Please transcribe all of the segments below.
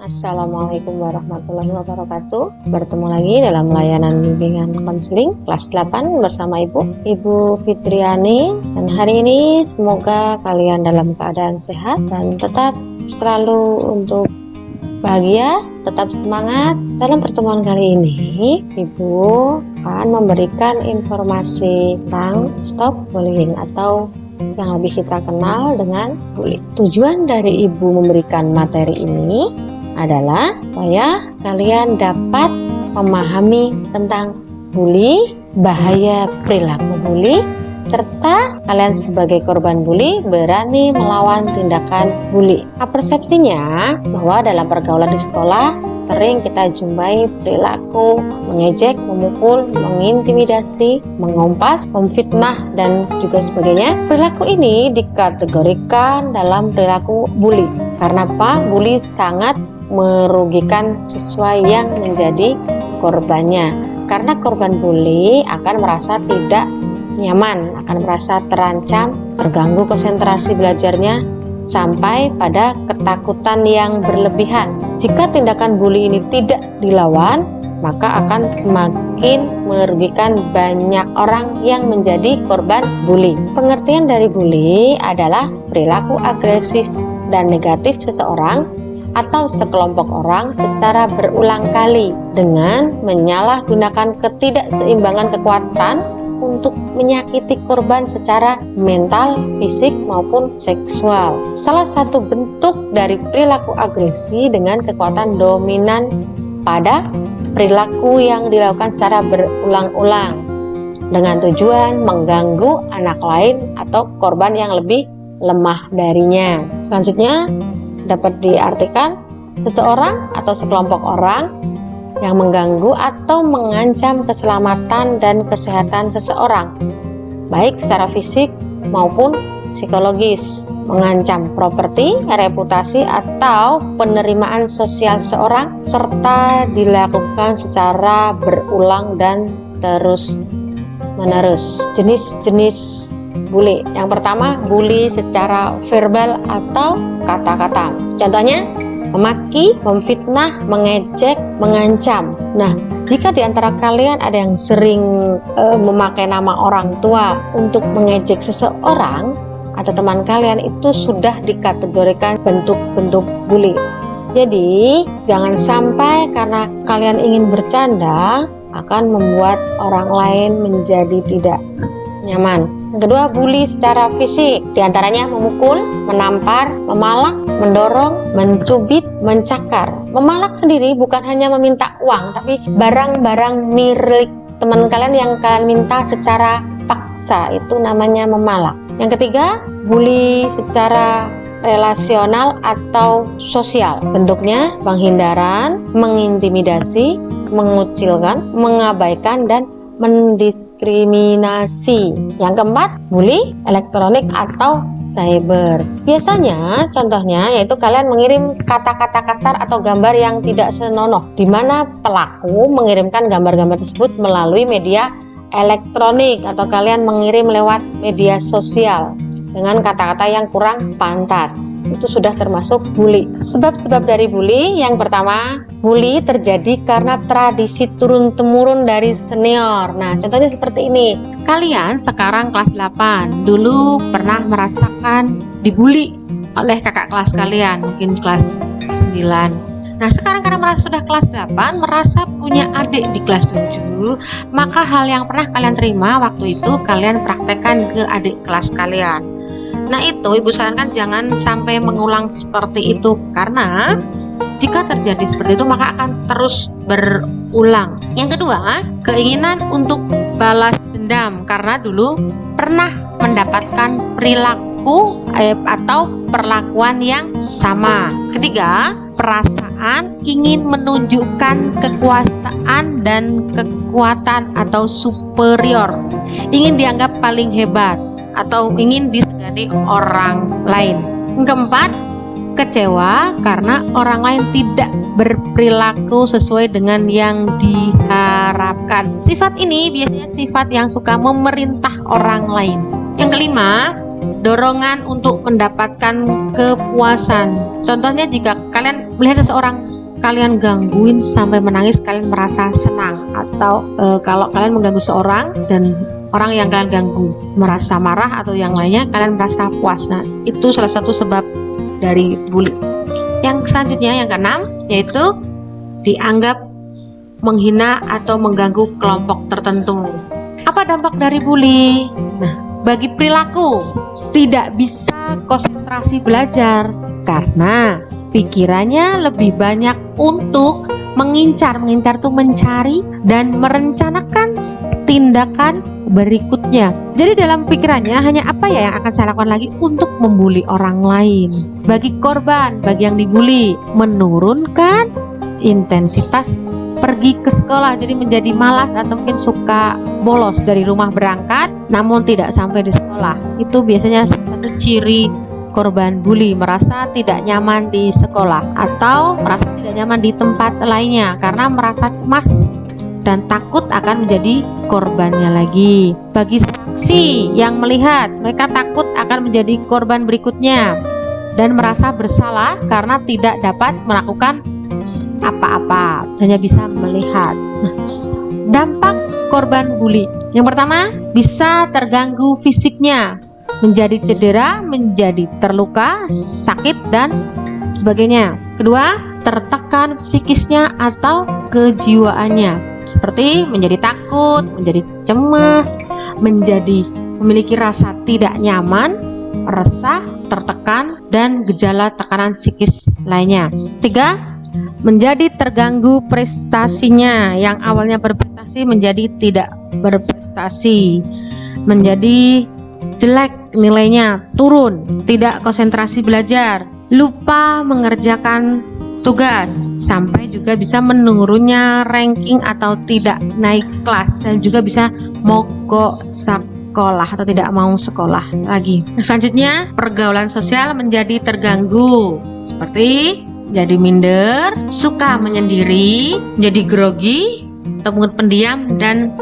Assalamualaikum warahmatullahi wabarakatuh. Bertemu lagi dalam layanan bimbingan konseling kelas 8 bersama Ibu Fitriani. Dan hari ini semoga kalian dalam keadaan sehat dan tetap selalu untuk bahagia, tetap semangat. Dalam pertemuan kali ini, Ibu akan memberikan informasi tentang stop bullying atau yang lebih kita kenal dengan bully. Tujuan dari Ibu memberikan materi ini adalah supaya kalian dapat memahami tentang bully, bahaya perilaku bully, serta kalian sebagai korban bully berani melawan tindakan bully. Persepsinya bahwa dalam pergaulan di sekolah sering kita jumpai perilaku mengejek, memukul, mengintimidasi, mengompas, memfitnah, dan juga sebagainya. Perilaku ini dikategorikan dalam perilaku bully. Karena apa? Bully sangat merugikan siswa yang menjadi korbannya. Karena korban bully akan merasa tidak nyaman, akan merasa terancam, terganggu konsentrasi belajarnya, sampai pada ketakutan yang berlebihan. Jika tindakan bully ini tidak dilawan, maka akan semakin merugikan banyak orang yang menjadi korban bully. Pengertian dari bully adalah perilaku agresif dan negatif seseorang atau sekelompok orang secara berulang kali dengan menyalahgunakan ketidakseimbangan kekuatan untuk menyakiti korban secara mental, fisik, maupun seksual. Salah satu bentuk dari perilaku agresi dengan kekuatan dominan pada perilaku yang dilakukan secara berulang-ulang dengan tujuan mengganggu anak lain atau korban yang lebih lemah darinya. Selanjutnya dapat diartikan seseorang atau sekelompok orang yang mengganggu atau mengancam keselamatan dan kesehatan seseorang, baik secara fisik maupun psikologis, mengancam properti, reputasi, atau penerimaan sosial seseorang, serta dilakukan secara berulang dan terus-menerus. Jenis-jenis bully. Yang pertama, bully secara verbal atau kata-kata. Contohnya, memaki, memfitnah, mengejek, mengancam. Nah, jika di antara kalian ada yang sering memakai nama orang tua untuk mengejek seseorang atau teman kalian, itu sudah dikategorikan bentuk-bentuk bully. Jadi, jangan sampai karena kalian ingin bercanda akan membuat orang lain menjadi tidak nyaman. Yang kedua, bully secara fisik, diantaranya memukul, menampar, memalak, mendorong, mencubit, mencakar. Memalak sendiri bukan hanya meminta uang, tapi barang-barang milik teman kalian yang kalian minta secara paksa, itu namanya memalak. Yang ketiga, bully secara relasional atau sosial. Bentuknya penghindaran, mengintimidasi, mengucilkan, mengabaikan, dan mendiskriminasi. Yang keempat, bully elektronik atau cyber. Biasanya contohnya yaitu kalian mengirim kata-kata kasar atau gambar yang tidak senonoh, di mana pelaku mengirimkan gambar-gambar tersebut melalui media elektronik atau kalian mengirim lewat media sosial dengan kata-kata yang kurang pantas. Itu sudah termasuk bully. Sebab-sebab dari bully, yang pertama, bully terjadi karena tradisi turun-temurun dari senior. Nah, contohnya seperti ini. Kalian sekarang kelas 8, dulu pernah merasakan dibully oleh kakak kelas kalian, mungkin kelas 9. Nah, sekarang karena merasa sudah kelas 8, merasa punya adik di kelas 7, maka hal yang pernah kalian terima waktu itu kalian praktekkan ke adik kelas kalian. Nah, itu Ibu sarankan jangan sampai mengulang seperti itu, karena jika terjadi seperti itu maka akan terus berulang. Yang kedua, keinginan untuk balas dendam karena dulu pernah mendapatkan perilaku atau perlakuan yang sama. Ketiga, perasaan ingin menunjukkan kekuasaan dan kekuatan atau superior, ingin dianggap paling hebat atau ingin disegani orang lain. Yang keempat, kecewa karena orang lain tidak berperilaku sesuai dengan yang diharapkan. Sifat ini biasanya sifat yang suka memerintah orang lain. Yang kelima, dorongan untuk mendapatkan kepuasan. Contohnya, jika kalian melihat seseorang kalian gangguin sampai menangis, kalian merasa senang. Atau kalau kalian mengganggu seorang dan orang yang kalian ganggu merasa marah atau yang lainnya, kalian merasa puas. Nah, itu salah satu sebab dari bully. Yang selanjutnya, yang keenam, yaitu dianggap menghina atau mengganggu kelompok tertentu. Apa dampak dari bully? Nah, bagi perilaku, tidak bisa konsentrasi belajar karena pikirannya lebih banyak untuk mengincar itu mencari dan merencanakan tindakan berikutnya. Jadi dalam pikirannya hanya apa ya yang akan saya lakukan lagi untuk membuli orang lain. Bagi korban, bagi yang dibully, menurunkan intensitas pergi ke sekolah, jadi menjadi malas atau mungkin suka bolos dari rumah berangkat namun tidak sampai di sekolah. Itu biasanya satu ciri korban bully, merasa tidak nyaman di sekolah atau merasa tidak nyaman di tempat lainnya karena merasa cemas dan takut akan menjadi korbannya lagi. Bagi saksi yang melihat, mereka takut akan menjadi korban berikutnya dan merasa bersalah karena tidak dapat melakukan apa-apa, hanya bisa melihat. Dampak korban bully. Yang pertama, bisa terganggu fisiknya, menjadi cedera, menjadi terluka, sakit, dan sebagainya. Kedua, tertekan psikisnya atau kejiwaannya, seperti menjadi takut, menjadi cemas, menjadi memiliki rasa tidak nyaman, resah, tertekan, dan gejala tekanan psikis lainnya. Tiga, menjadi terganggu prestasinya, yang awalnya berprestasi menjadi tidak berprestasi, menjadi jelek nilainya, turun, tidak konsentrasi belajar, lupa mengerjakan tugas, sampai juga bisa menurunnya ranking atau tidak naik kelas, dan juga bisa mogok sekolah atau tidak mau sekolah lagi. Selanjutnya, pergaulan sosial menjadi terganggu, seperti jadi minder, suka menyendiri, menjadi grogi, atau mungkin pendiam dan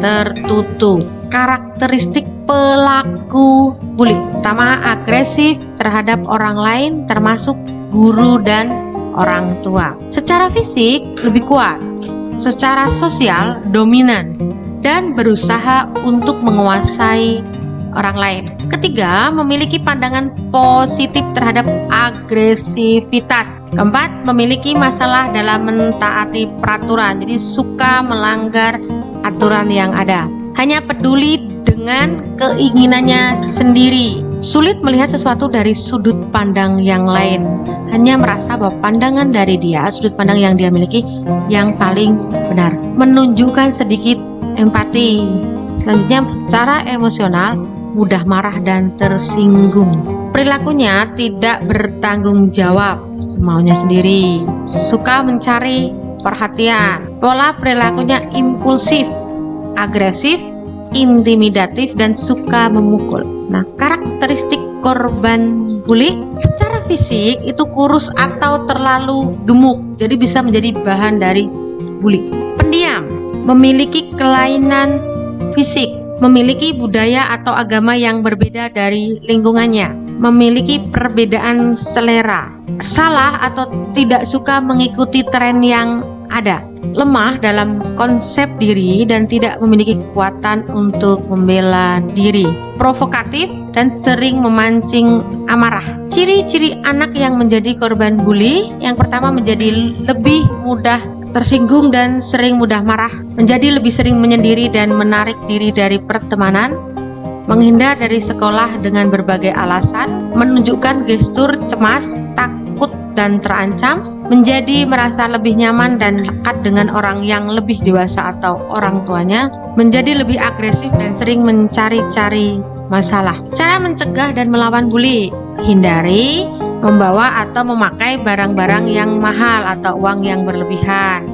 tertutup. Karakteristik pelaku bully, pertama, agresif terhadap orang lain termasuk guru dan orang tua. Secara fisik lebih kuat, secara sosial dominan dan berusaha untuk menguasai orang lain. Ketiga, memiliki pandangan positif terhadap agresivitas. Keempat, memiliki masalah dalam mentaati peraturan, jadi suka melanggar aturan yang ada. Hanya peduli dengan keinginannya sendiri, sulit melihat sesuatu dari sudut pandang yang lain, hanya merasa bahwa pandangan dari dia, sudut pandang yang dia miliki yang paling benar. Menunjukkan sedikit empati. Selanjutnya, secara emosional mudah marah dan tersinggung. Perilakunya tidak bertanggung jawab, semaunya sendiri, suka mencari perhatian. Pola perilakunya impulsif, agresif, intimidatif, dan suka memukul. Nah, karakteristik korban bully, secara fisik itu kurus atau terlalu gemuk, jadi bisa menjadi bahan dari bully. Pendiam, memiliki kelainan fisik, memiliki budaya atau agama yang berbeda dari lingkungannya, memiliki perbedaan selera, salah atau tidak suka mengikuti tren yang ada, lemah dalam konsep diri dan tidak memiliki kekuatan untuk membela diri, provokatif dan sering memancing amarah. Ciri-ciri anak yang menjadi korban bully, yang pertama, menjadi lebih mudah tersinggung dan sering mudah marah, menjadi lebih sering menyendiri dan menarik diri dari pertemanan, menghindar dari sekolah dengan berbagai alasan, menunjukkan gestur cemas, takut, dan terancam, menjadi merasa lebih nyaman dan dekat dengan orang yang lebih dewasa atau orang tuanya, menjadi lebih agresif dan sering mencari-cari masalah. Cara mencegah dan melawan bully: hindari membawa atau memakai barang-barang yang mahal atau uang yang berlebihan.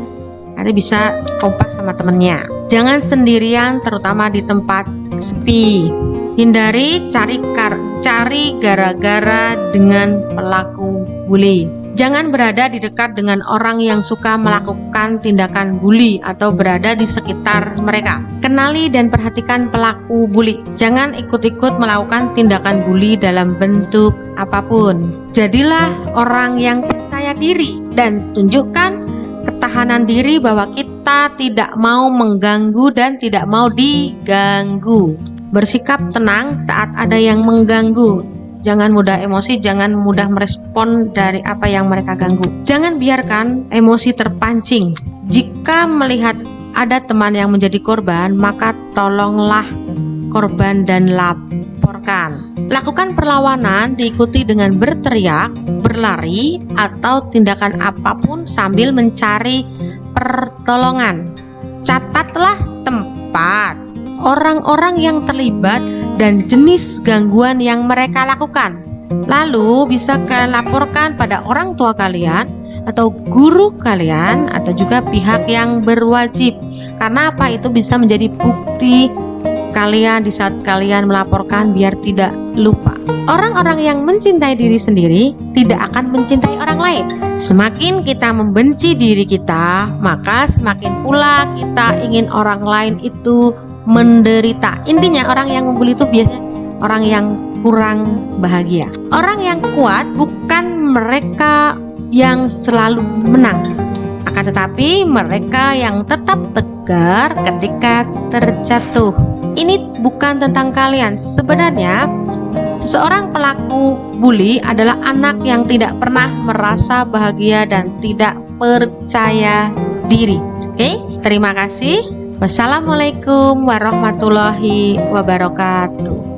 Nanti bisa kompas sama temennya. Jangan sendirian, terutama di tempat sepi. Hindari cari gara-gara dengan pelaku bully. Jangan berada di dekat dengan orang yang suka melakukan tindakan bully atau berada di sekitar mereka. Kenali dan perhatikan pelaku bully. Jangan ikut-ikut melakukan tindakan bully dalam bentuk apapun. Jadilah orang yang percaya diri dan tunjukkan ketahanan diri bahwa kita tidak mau mengganggu dan tidak mau diganggu. Bersikap tenang saat ada yang mengganggu. Jangan mudah emosi, jangan mudah merespon dari apa yang mereka ganggu. Jangan biarkan emosi terpancing. Jika melihat ada teman yang menjadi korban, maka tolonglah korban dan laporkan. Lakukan perlawanan diikuti dengan berteriak, berlari, atau tindakan apapun sambil mencari pertolongan. Catatlah tempat, orang-orang yang terlibat, dan jenis gangguan yang mereka lakukan. Lalu bisa kalian laporkan pada orang tua kalian atau guru kalian atau juga pihak yang berwajib. Karena apa? Itu bisa menjadi bukti kalian di saat kalian melaporkan biar tidak lupa. Orang-orang yang mencintai diri sendiri tidak akan mencintai orang lain. Semakin kita membenci diri kita, maka semakin pula kita ingin orang lain itu menderita. Intinya orang yang membuli itu biasanya orang yang kurang bahagia. Orang yang kuat bukan mereka yang selalu menang, akan tetapi mereka yang tetap tegar ketika terjatuh. Ini bukan tentang kalian. Sebenarnya seorang pelaku bully adalah anak yang tidak pernah merasa bahagia dan tidak percaya diri. Oke, terima kasih. Wassalamualaikum warahmatullahi wabarakatuh.